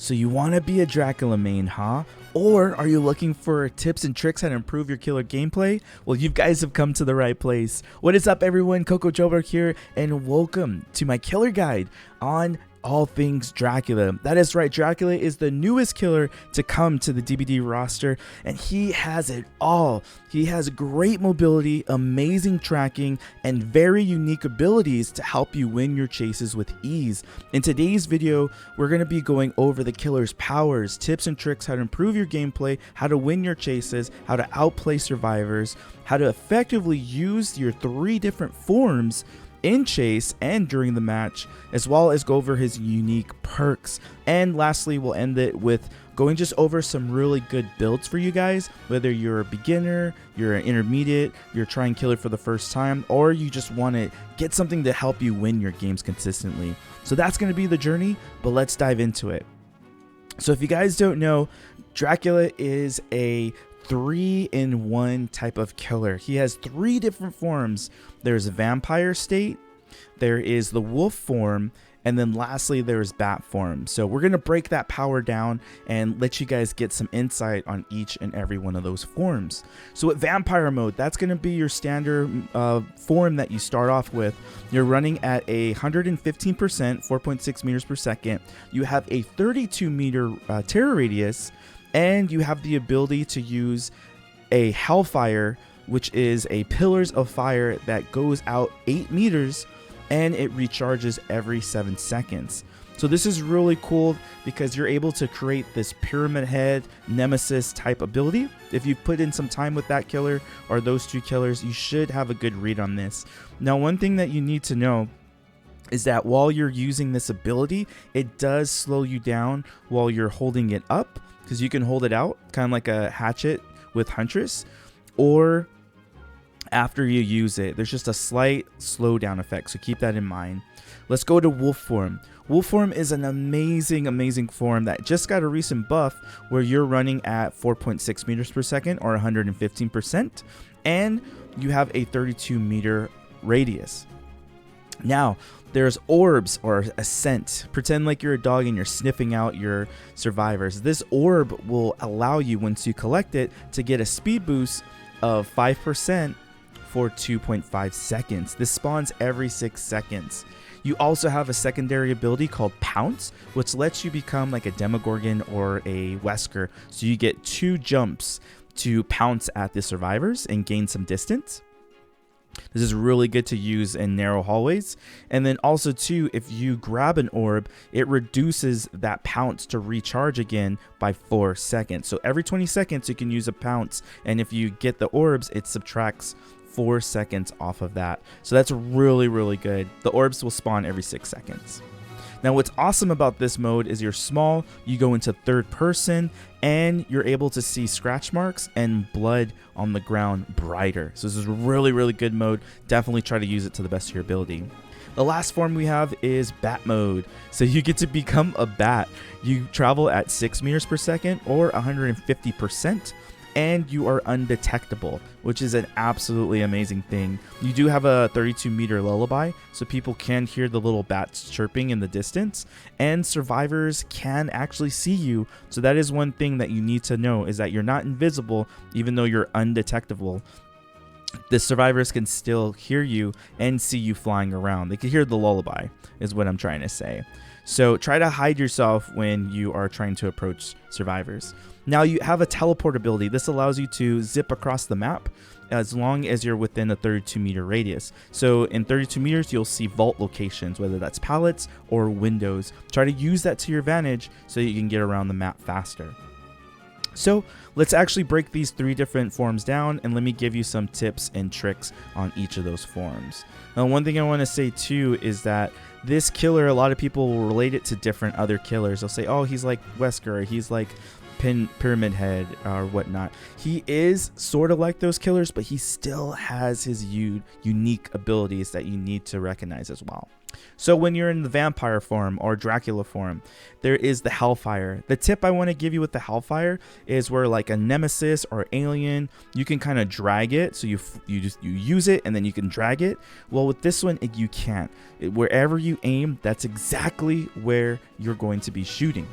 So you want to be a Dracula main, huh? Or are you looking for tips and tricks how to improve your killer gameplay? Well, you guys have come to the right place. What is up, everyone? Cocojobro here, and welcome to my killer guide on all things Dracula. That is right, Dracula is the newest killer to come to the DBD roster, and he has it all. He has great mobility, amazing tracking, and very unique abilities to help you win your chases with ease. In today's video, we're going to be going over the killer's powers, tips and tricks, how to improve your gameplay, how to win your chases, how to outplay survivors, how to effectively use your 3 different forms in chase and during the match, as well as go over his unique perks. And lastly, we'll end it with going just over some really good builds for you guys, whether you're a beginner, you're an intermediate, you're trying killer for the first time, or you just want to get something to help you win your games consistently. So that's going to be the journey, but let's dive into it. So if you guys don't know, Dracula is a 3-in-1 type of killer. He has 3 different forms. There's a vampire state, there is the wolf form, and then lastly there's bat form. So we're going to break that power down and let you guys get some insight on each and every one of those forms. So with vampire mode, that's going to be your standard form that you start off with. You're running at a 115%, 4.6 meters per second. You have a 32 meter terror radius, and you have the ability to use a Hellfire, which is a pillars of fire that goes out 8 meters and it recharges every 7 seconds. So this is really cool because you're able to create this pyramid head nemesis type ability. If you put in some time with that killer or those 2 killers, you should have a good read on this. Now, one thing that you need to know is that while you're using this ability, it does slow you down while you're holding it up, because you can hold it out kind of like a hatchet with Huntress, or after you use it. There's just a slight slowdown effect, so keep that in mind. Let's go to wolf form. Wolf form is an amazing form that just got a recent buff where you're running at 4.6 meters per second or 115%, and you have a 32 meter radius. Now, there's orbs or a scent. Pretend like you're a dog and you're sniffing out your survivors. This orb will allow you, once you collect it, to get a speed boost of 5% for 2.5 seconds. This spawns every 6 seconds. You also have a secondary ability called Pounce, which lets you become like a Demogorgon or a Wesker. So you get 2 jumps to pounce at the survivors and gain some distance. This is really good to use in narrow hallways. And then also too, if you grab an orb, it reduces that pounce to recharge again by 4 seconds. So every 20 seconds you can use a pounce, and if you get the orbs, it subtracts 4 seconds off of that. So that's really good. The orbs will spawn every 6 seconds. Now, what's awesome about this mode is you're small, you go into 3rd person, and you're able to see scratch marks and blood on the ground brighter. So this is really good mode. Definitely try to use it to the best of your ability. The last form we have is bat mode. So you get to become a bat. You travel at 6 meters per second or 150%. And you are undetectable, which is an absolutely amazing thing. You do have a 32 meter lullaby, so people can hear the little bats chirping in the distance, and survivors can actually see you. So that is one thing that you need to know, is that you're not invisible even though you're undetectable. The survivors can still hear you and see you flying around. They can hear the lullaby, is what I'm trying to say. So try to hide yourself when you are trying to approach survivors. Now you have a teleport ability. This allows you to zip across the map as long as you're within a 32 meter radius. So in 32 meters, you'll see vault locations, whether that's pallets or windows. Try to use that to your advantage so you can get around the map faster. So let's actually break these 3 different forms down, and let me give you some tips and tricks on each of those forms. Now, one thing I want to say too is that this killer, a lot of people will relate it to different other killers. They'll say, oh, he's like Wesker, or he's like Pyramid Head or whatnot. He is sort of like those killers, but he still has his unique abilities that you need to recognize as well. So when you're in the vampire form or Dracula form, there is the Hellfire. The tip I want to give you with the Hellfire is where, like a nemesis or alien, you can kind of drag it. So you use it and then you can drag it. Well, with this one, you can't. Wherever you aim, that's exactly where you're going to be shooting.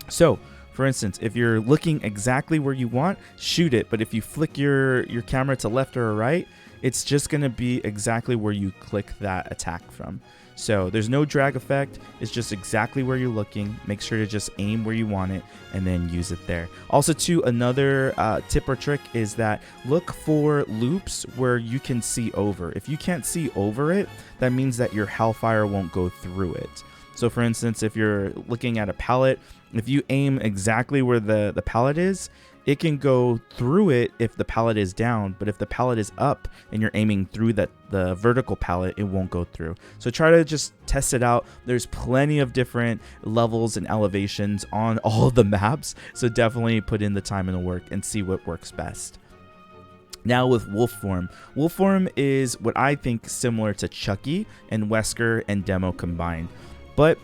So, for instance, if you're looking exactly where you want, shoot it. But if you flick your camera to left or right, it's just going to be exactly where you click that attack from. So there's no drag effect. It's just exactly where you're looking. Make sure to just aim where you want it and then use it there. Also, too, another tip or trick is that look for loops where you can see over. If you can't see over it, that means that your Hellfire won't go through it. So for instance, if you're looking at a pallet, if you aim exactly where the pallet is, it can go through it if the pallet is down, but if the pallet is up and you're aiming through the vertical pallet, it won't go through. So try to just test it out. There's plenty of different levels and elevations on all of the maps, so definitely put in the time and the work and see what works best. Now with wolf form. Wolf form is what I think similar to Chucky and Wesker and Demo combined. But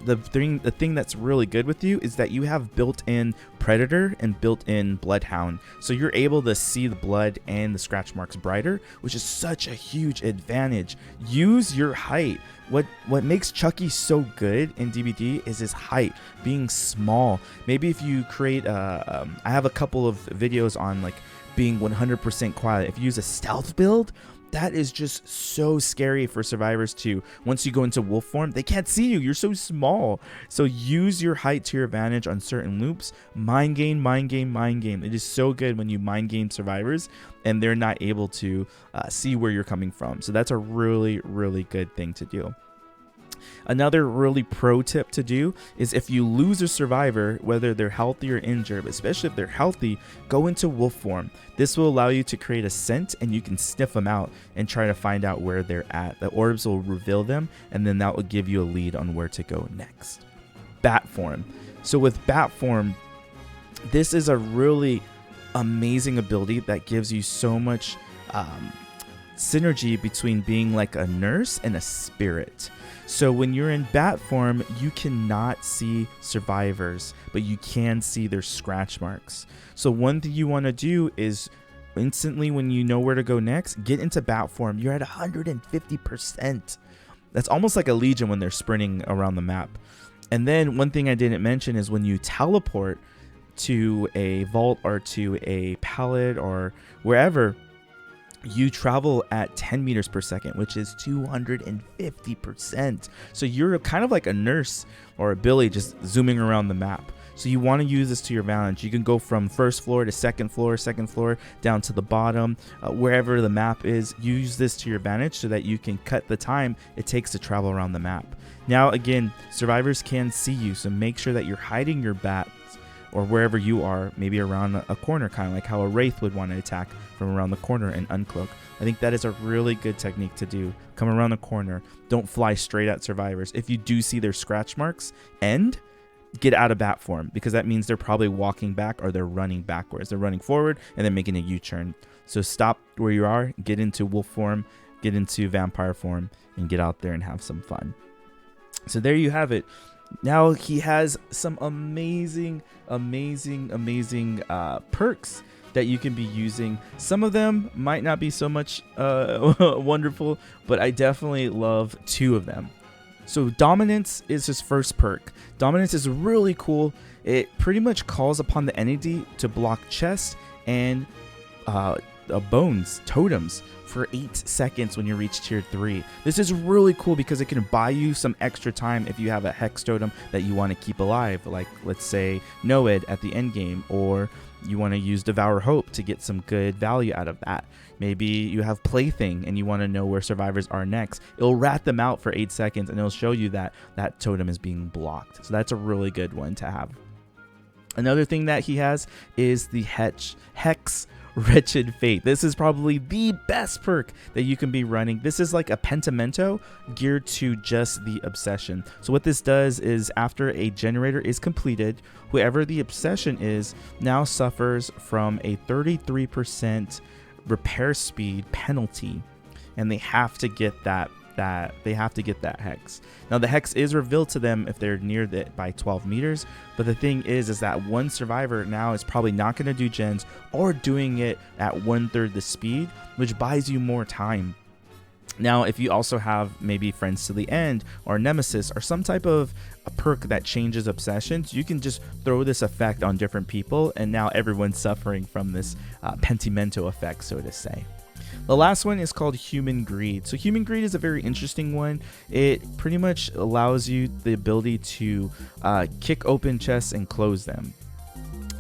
the thing that's really good with you is that you have built-in Predator and built-in Bloodhound. So you're able to see the blood and the scratch marks brighter, which is such a huge advantage. Use your height. What makes Chucky so good in DBD is his height, being small. Maybe if you create I have a couple of videos on like being 100% quiet. If you use a stealth build, that is just so scary for survivors to, once you go into wolf form, they can't see you. You're so small. So use your height to your advantage on certain loops. Mind game, mind game, mind game. It is so good when you mind game survivors and they're not able to see where you're coming from. So that's a really, really good thing to do. Another really pro tip to do is if you lose a survivor, whether they're healthy or injured, but especially if they're healthy, go into wolf form. This will allow you to create a scent and you can sniff them out and try to find out where they're at. The orbs will reveal them and then that will give you a lead on where to go next. Bat form. So with bat form, this is a really amazing ability that gives you so much synergy between being like a nurse and a spirit. So when you're in bat form, you cannot see survivors, but you can see their scratch marks. So one thing you want to do is instantly when you know where to go next, get into bat form. You're at 150%. That's almost like a Legion when they're sprinting around the map. And then one thing I didn't mention is when you teleport to a vault or to a pallet or wherever, you travel at 10 meters per second, which is 250%. So you're kind of like a nurse or a Billy just zooming around the map. So you want to use this to your advantage. You can go from first floor to second floor, down to the bottom, wherever the map is. Use this to your advantage so that you can cut the time it takes to travel around the map. Now, again, survivors can see you, so make sure that you're hiding your bats or wherever you are, maybe around a corner, kind of like how a Wraith would want to attack from around the corner and uncloak. I think that is a really good technique to do. Come around the corner. Don't fly straight at survivors. If you do see their scratch marks end, get out of bat form, because that means they're probably walking back or they're running backwards. They're running forward and then making a U-turn. So stop where you are, get into wolf form, get into vampire form, and get out there and have some fun. So there you have it. Now he has some amazing perks that you can be using. Some of them might not be so much wonderful, but I definitely love two of them. So Dominance is his first perk. Dominance is really cool. It pretty much calls upon the entity to block chests and bones, totems, for 8 seconds when you reach tier 3. This is really cool because it can buy you some extra time if you have a hex totem that you want to keep alive, like let's say Noed at the end game, or you want to use Devour Hope to get some good value out of that. Maybe you have Plaything and you want to know where survivors are next. It'll rat them out for 8 seconds and it'll show you that that totem is being blocked. So that's a really good one to have. Another thing that he has is the Hex Wretched Fate. This is probably the best perk that you can be running. This is like a pentimento geared to just the obsession. So what this does is after a generator is completed, whoever the obsession is now suffers from a 33% repair speed penalty, and they have to get that hex. Now the hex is revealed to them if they're near it by 12 meters, but the thing is that one survivor now is probably not going to do gens or doing it at 1/3 the speed, which buys you more time. Now, if you also have maybe Friends to the End or Nemesis or some type of a perk that changes obsessions, you can just throw this effect on different people, and now everyone's suffering from this pentimento effect, so to say. The last one is called Human Greed. So Human Greed is a very interesting one. It pretty much allows you the ability to kick open chests and close them.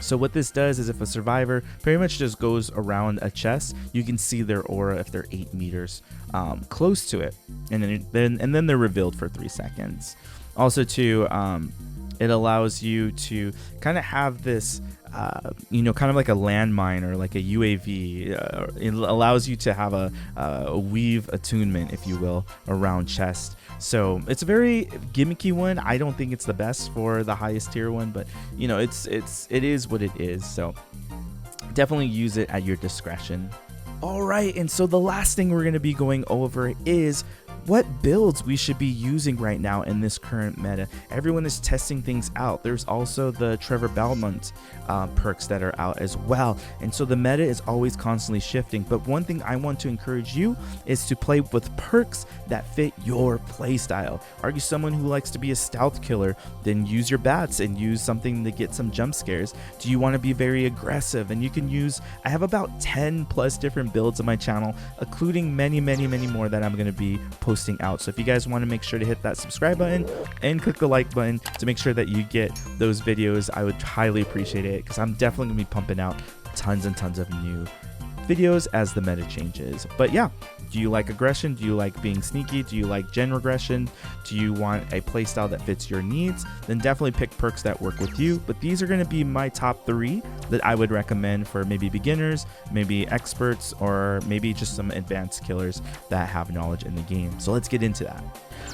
So what this does is if a survivor pretty much just goes around a chest, you can see their aura if they're 8 meters close to it, and then they're revealed for 3 seconds. Also too, it allows you to kind of have this kind of like a landmine or like a UAV. It allows you to have a weave attunement, if you will, around chest. So it's a very gimmicky one. I don't think it's the best for the highest tier one, but it is what it is. So definitely use it at your discretion. All right, and so the last thing we're going to be going over is what builds we should be using right now in this current meta. Everyone is testing things out. There's also the Trevor Belmont perks that are out as well, and so the meta is always constantly shifting. But one thing I want to encourage you is to play with perks that fit your playstyle. Are you someone who likes to be a stealth killer? Then use your bats and use something to get some jump scares. Do you want to be very aggressive? And you can use, I have about 10 plus different builds on my channel, including many more that I'm going to be posting out. So if you guys want to make sure to hit that subscribe button and click the like button to make sure that you get those videos, I would highly appreciate it, because I'm definitely going to be pumping out tons and tons of new videos as the meta changes. But yeah, do you like aggression? Do you like being sneaky? Do you like gen regression? Do you want a playstyle that fits your needs? Then definitely pick perks that work with you. But these are going to be my top 3 that I would recommend for maybe beginners, maybe experts, or maybe just some advanced killers that have knowledge in the game. So let's get into that.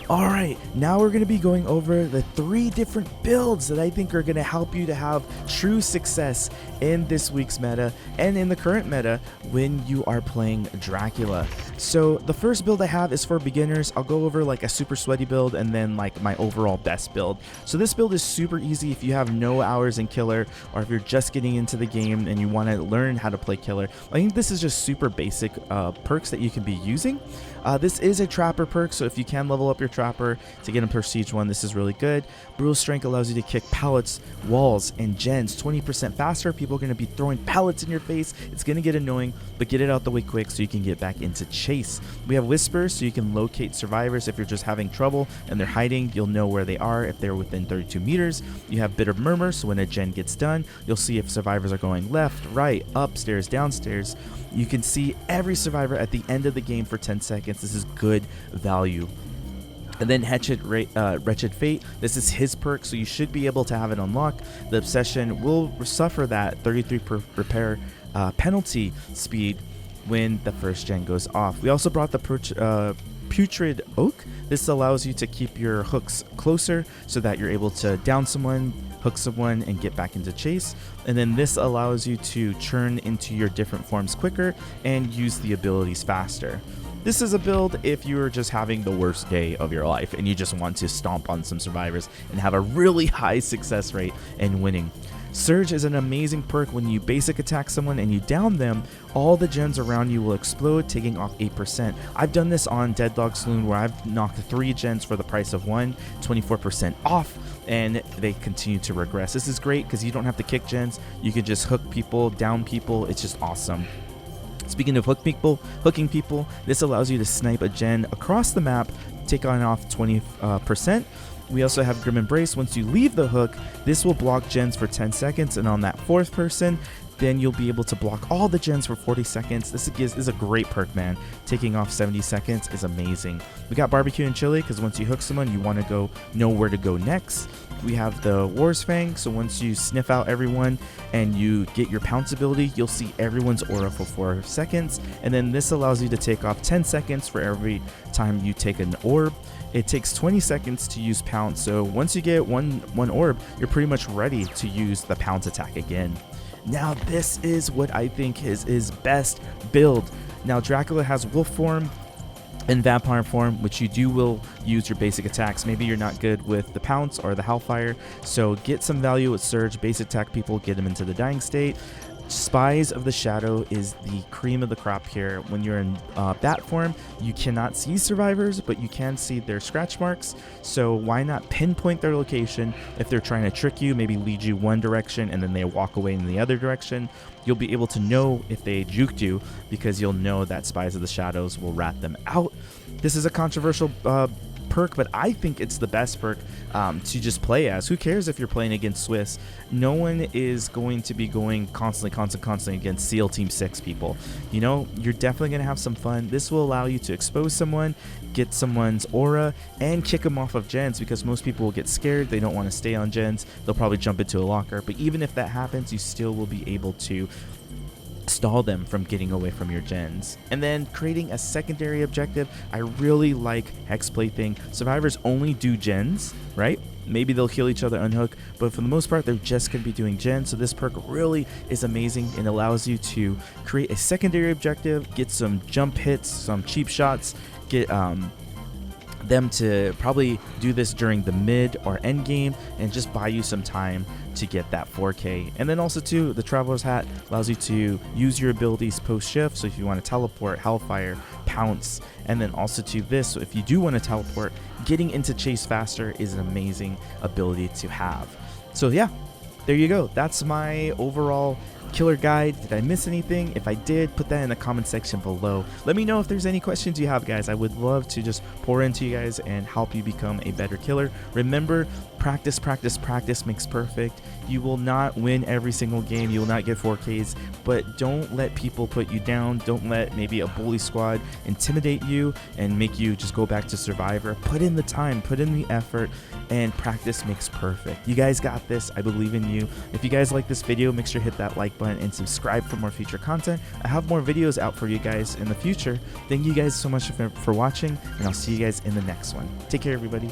All right, now we're going to be going over the 3 different builds that I think are going to help you to have true success in this week's meta and in the current meta when you are playing Dracula. So the first build I have is for beginners. I'll go over like a super sweaty build and then like my overall best build. So this build is super easy if you have no hours in killer, or if you're just getting into the game and you want to learn how to play killer. I think this is just super basic perks that you can be using. This is a trapper perk, so if you can level up your trapper to get a prestige 1, this is really good. Brutal strength allows you to kick pallets, walls, and gens 20% faster. People are going to be throwing pallets in your face. It's going to get annoying, but get it out the way quick so you can get back into chase. We have whisper, so you can locate survivors. If you're just having trouble and they're hiding, you'll know where they are if they're within 32 meters. You have bitter murmur, so when a gen gets done, you'll see if survivors are going left, right, upstairs, downstairs. You can see every survivor at the end of the game for 10 seconds. This is good value. And then Wretched Fate, this is his perk, so you should be able to have it unlocked. The Obsession will suffer that 33 per repair penalty speed when the first gen goes off. We also brought the Putrid Oak. This allows you to keep your hooks closer so that you're able to down someone, hook someone, and get back into chase. And then this allows you to churn into your different forms quicker and use the abilities faster. This is a build if you're just having the worst day of your life and you just want to stomp on some survivors and have a really high success rate in winning. Surge is an amazing perk. When you basic attack someone and you down them, all the gens around you will explode, taking off 8%. I've done this on Dead Dog Saloon where I've knocked 3 gens for the price of 1, 24% off, and they continue to regress. This is great because you don't have to kick gens. You can just hook people, down people. It's just awesome. Speaking of hooking people, this allows you to snipe a gen across the map, take on off 20%. We also have Grim Embrace. Once you leave the hook, this will block gens for 10 seconds, and on that 4th person, then you'll be able to block all the gens for 40 seconds. This is a great perk, man. Taking off 70 seconds is amazing. We got Barbecue and Chili, because once you hook someone, you want to know where to go next. We have the War's Fang, so once you sniff out everyone and you get your Pounce ability, you'll see everyone's aura for 4 seconds, and then this allows you to take off 10 seconds for every time you take an orb. It takes 20 seconds to use Pounce, so once you get one orb, you're pretty much ready to use the Pounce attack again. Now this is what I think is his best build. Now Dracula has wolf form and vampire form, which you will use your basic attacks. Maybe you're not good with the Pounce or the Hellfire, so get some value with Surge, basic attack people, get them into the dying state. Spies of the Shadow is the cream of the crop here. When you're in bat form, you cannot see survivors, but you can see their scratch marks. So why not pinpoint their location? If they're trying to trick you, maybe lead you one direction and then they walk away in the other direction, you'll be able to know if they juked you, because you'll know that Spies of the Shadows will rat them out. This is a controversial perk, but I think it's the best perk to just play as. Who cares if you're playing against Swiss? No one is going to be going constantly against SEAL Team 6 people. You know, you're definitely going to have some fun. This will allow you to expose someone, get someone's aura, and kick them off of gens, because most people will get scared. They don't want to stay on gens. They'll probably jump into a locker. But even if that happens, you still will be able to stall them from getting away from your gens. And then creating a secondary objective. I really like Hex Plaything. Survivors only do gens, right? Maybe they'll kill each other unhook, but for the most part, they're just going to be doing gens. So this perk really is amazing and allows you to create a secondary objective, get some jump hits, some cheap shots, get them to probably do this during the mid or end game, and just buy you some time to get that 4K. And then also too, the Traveler's Hat allows you to use your abilities post shift. So if you want to teleport, Hellfire, Pounce, and then also to this, so if you do want to teleport, getting into chase faster is an amazing ability to have. So yeah, there you go. That's my overall killer guide. Did I miss anything? If I did, put that in the comment section below. Let me know if there's any questions you have, guys. I would love to just pour into you guys and help you become a better killer. Remember, practice makes perfect. You will not win every single game. You will not get 4Ks, but don't let people put you down. Don't let maybe a bully squad intimidate you and make you just go back to Survivor. Put in the time, put in the effort, and practice makes perfect. You guys got this. I believe in you. If you guys like this video, make sure to hit that like button and subscribe for more future content. I have more videos out for you guys in the future. Thank you guys so much for watching, and I'll see you guys in the next one. Take care, everybody.